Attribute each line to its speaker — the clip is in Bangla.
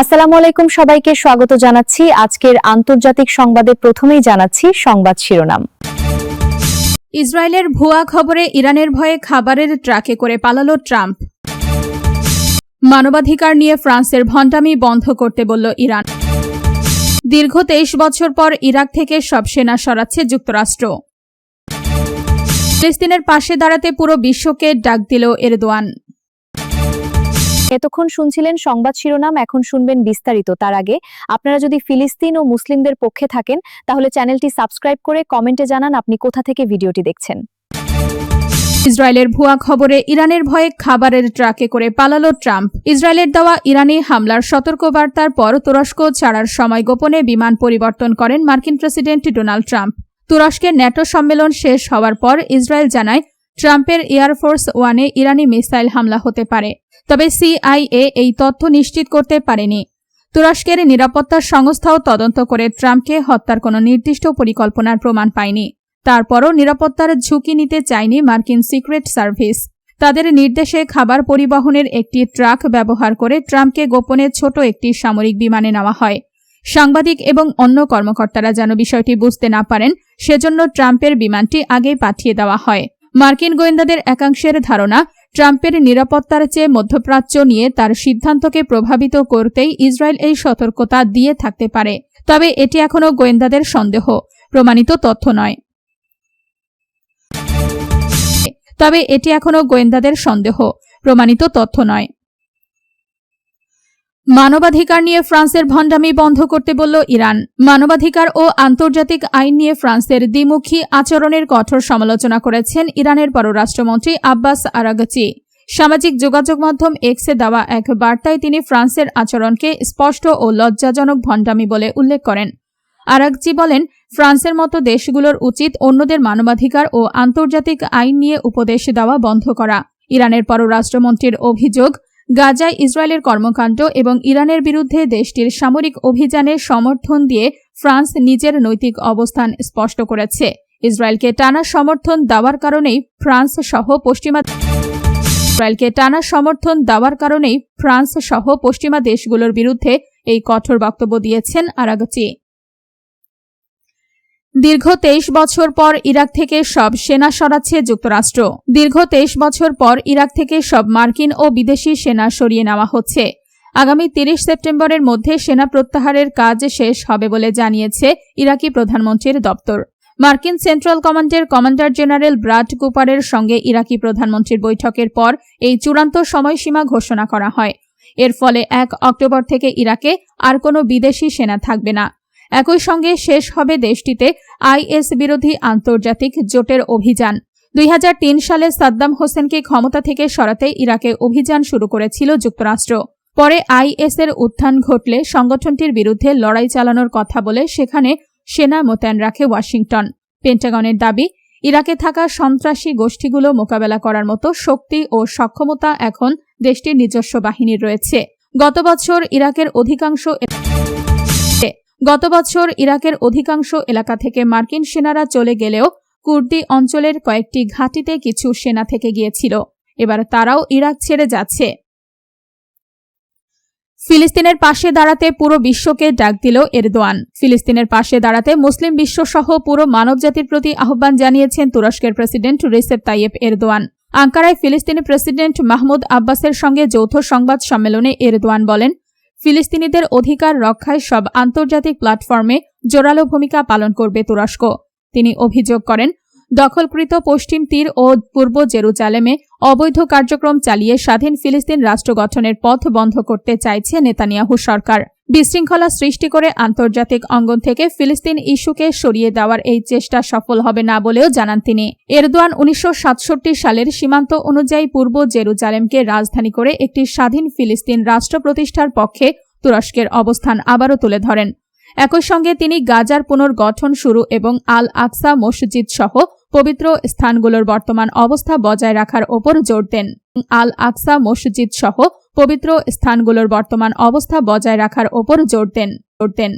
Speaker 1: আসসালামু আলাইকুম, সবাইকে স্বাগত জানাচ্ছি। আজকের আন্তর্জাতিক সংবাদে প্রথমেই জানাচ্ছি সংবাদ শিরোনাম।
Speaker 2: ইসরায়েলের ভুয়া খবরে ইরানের ভয়ে খাবারের ট্রাকে করে পালালো ট্রাম্প। মানবাধিকার নিয়ে ফ্রান্সের ভণ্ডামি বন্ধ করতে বলল ইরান। দীর্ঘ 23 বছর পর ইরাক থেকে সব সেনা সরাচ্ছে যুক্তরাষ্ট্র। ফিলিস্তিনের পাশে দাঁড়াতে পুরো বিশ্বকে ডাক দিল এরদোয়ান।
Speaker 1: এতক্ষণ শুনছিলেন সংবাদ শিরোনাম, এখন শুনবেন বিস্তারিত। তার আগে আপনারা যদি ফিলিস্তিন ও মুসলিমদের পক্ষে থাকেন তাহলে চ্যানেলটি সাবস্ক্রাইব করে কমেন্টে জানান আপনি কোথা থেকে ভিডিওটি দেখছেন।
Speaker 2: ইসরায়েলের ভুয়া খবরে ইরানের ভয়ে খাবারের ট্রাকে করে পালালো ট্রাম্প। ইসরায়েলের দেওয়া ইরানি হামলার সতর্কবার্তার পর তুরস্ক ছাড়ার সময় গোপনে বিমান পরিবর্তন করেন মার্কিন প্রেসিডেন্ট ডোনাল্ড ট্রাম্প। তুরস্কের ন্যাটো সম্মেলন শেষ হওয়ার পর ইসরায়েল জানায় ট্রাম্পের এয়ারফোর্স ওয়ানে ইরানি মিসাইল হামলা হতে পারে, তবে সিআইএ এই তথ্য নিশ্চিত করতে পারেনি। তুরস্কের নিরাপত্তা সংস্থাও তদন্ত করে ট্রাম্পকে হত্যার কোনো নির্দিষ্ট পরিকল্পনার প্রমাণ পায়নি। তারপরও নিরাপত্তার ঝুঁকি নিতে চায়নি মার্কিন সিক্রেট সার্ভিস। তাদের নির্দেশে খাবার পরিবহনের একটি ট্রাক ব্যবহার করে ট্রাম্পকে গোপনে ছোট একটি সামরিক বিমানে নেওয়া হয়। সাংবাদিক এবং অন্য কর্মকর্তারা যেন বিষয়টি বুঝতে না পারেন, সেজন্য ট্রাম্পের বিমানটি আগেই পাঠিয়ে দেওয়া হয়। মার্কিন গোয়েন্দাদের একাংশের ধারণা, ট্রাম্পের নিরাপত্তার চেয়ে মধ্যপ্রাচ্য নিয়ে তার সিদ্ধান্তকে প্রভাবিত করতেই ইসরায়েল এই সতর্কতা দিয়ে থাকতে পারে। তবে এটি এখনও গোয়েন্দাদের সন্দেহ, প্রমাণিত তথ্য নয়। মানবাধিকার নিয়ে ফ্রান্সের ভণ্ডামি বন্ধ করতে বলল ইরান। মানবাধিকার ও আন্তর্জাতিক আইন নিয়ে ফ্রান্সের দ্বিমুখী আচরণের কঠোর সমালোচনা করেছেন ইরানের পররাষ্ট্রমন্ত্রী আব্বাস আরাগচি। সামাজিক যোগাযোগ মাধ্যম এক্সে দেওয়া এক বার্তায় তিনি ফ্রান্সের আচরণকে স্পষ্ট ও লজ্জাজনক ভণ্ডামি বলে উল্লেখ করেন। আরাগচি বলেন, ফ্রান্সের মতো দেশগুলোর উচিত অন্যদের মানবাধিকার ও আন্তর্জাতিক আইন নিয়ে উপদেশ দেওয়া বন্ধ করা। ইরানের পররাষ্ট্রমন্ত্রীর অভিযোগ, গাজায় ইসরায়েলের কর্মকাণ্ড এবং ইরানের বিরুদ্ধে দেশটির সামরিক অভিযানের সমর্থন দিয়ে ফ্রান্স নিজের নৈতিক অবস্থান স্পষ্ট করেছে। ইসরায়েলকে টানা সমর্থন দেওয়ার কারণেই ফ্রান্স সহ পশ্চিমা দেশগুলোর বিরুদ্ধে এই কঠোর বক্তব্য দিয়েছেন আরাগচি। দীর্ঘ 23 বছর পর ইরাক থেকে সব সেনা সরাচ্ছে যুক্তরাষ্ট্র। দীর্ঘ 23 বছর পর ইরাক থেকে সব মার্কিন ও বিদেশি সেনা সরিয়ে নেওয়া হচ্ছে। আগামী 30 সেপ্টেম্বরের মধ্যে সেনা প্রত্যাহারের কাজ শেষ হবে বলে জানিয়েছে ইরাকি প্রধানমন্ত্রীর দপ্তর। মার্কিন সেন্ট্রাল কমান্ডের কমান্ডার জেনারেল ব্রাড কুপারের সঙ্গে ইরাকি প্রধানমন্ত্রীর বৈঠকের পর এই চূড়ান্ত সময়সীমা ঘোষণা করা হয়। এর ফলে 1 অক্টোবর থেকে ইরাকে আর কোনো বিদেশি সেনা থাকবে না। একই সঙ্গে শেষ হবে দেশটিতে আইএস বিরোধী আন্তর্জাতিক জোটের অভিযান। 2003 সালে সাদ্দাম হোসেনকে ক্ষমতা থেকে সরাতে ইরাকে অভিযান শুরু করেছিল যুক্তরাষ্ট্র। পরে আইএসের উত্থান ঘটলে সংগঠনটির বিরুদ্ধে লড়াই চালানোর কথা বলে সেখানে সেনা মোতায়েন রাখে ওয়াশিংটন। পেন্টাগনের দাবি, ইরাকে থাকা সন্ত্রাসী গোষ্ঠীগুলো মোকাবেলা করার মতো শক্তি ও সক্ষমতা এখন দেশটির নিজস্ব বাহিনীর রয়েছে। গত বছর ইরাকের অধিকাংশ এলাকা থেকে মার্কিন সেনারা চলে গেলেও কুর্দি অঞ্চলের কয়েকটি ঘাঁটিতে কিছু সেনা থেকে গিয়েছিল। এবার তারাও ইরাক ছেড়ে যাচ্ছে। ফিলিস্তিনের পাশে দাঁড়াতে পুরো বিশ্বকে ডাক দিল এরদোয়ান। ফিলিস্তিনের পাশে দাঁড়াতে মুসলিম বিশ্বসহ পুরো মানবজাতির প্রতি আহ্বান জানিয়েছেন তুরস্কের প্রেসিডেন্ট রিসেপ তাইয়েপ এরদোয়ান। আঙ্কারায় ফিলিস্তিনি প্রেসিডেন্ট মাহমুদ আব্বাসের সঙ্গে যৌথ সংবাদ সম্মেলনে এরদোয়ান বলেন, ফিলিস্তিনিদের অধিকার রক্ষায় সব আন্তর্জাতিক প্ল্যাটফর্মে জোরালো ভূমিকা পালন করবে তুরস্ক। তিনি অভিযোগ করেন, দখলকৃত পশ্চিম তীর ও পূর্ব জেরুজালেমে অবৈধ কার্যক্রম চালিয়ে স্বাধীন ফিলিস্তিন রাষ্ট্র গঠনের পথ বন্ধ করতে চাইছে নেতানিয়াহু সরকার। বিশৃঙ্খলা সৃষ্টি করে আন্তর্জাতিক অঙ্গন থেকে ফিলিস্তিন ইস্যুকে সরিয়ে দেওয়ার এই চেষ্টা সফল হবে না বলেও জানান তিনি। এরদোয়ান 1967 সালের সীমান্ত অনুযায়ী পূর্ব জেরুজালেমকে রাজধানী করে একটি স্বাধীন ফিলিস্তিন রাষ্ট্র প্রতিষ্ঠার পক্ষে তুরস্কের অবস্থান আবারও তুলে ধরেন। একই সঙ্গে তিনি গাজার পুনর্গঠন শুরু এবং আল আকসা মসজিদ সহ পবিত্র স্থানগুলোর বর্তমান অবস্থা বজায় রাখার ওপর জোর দেন।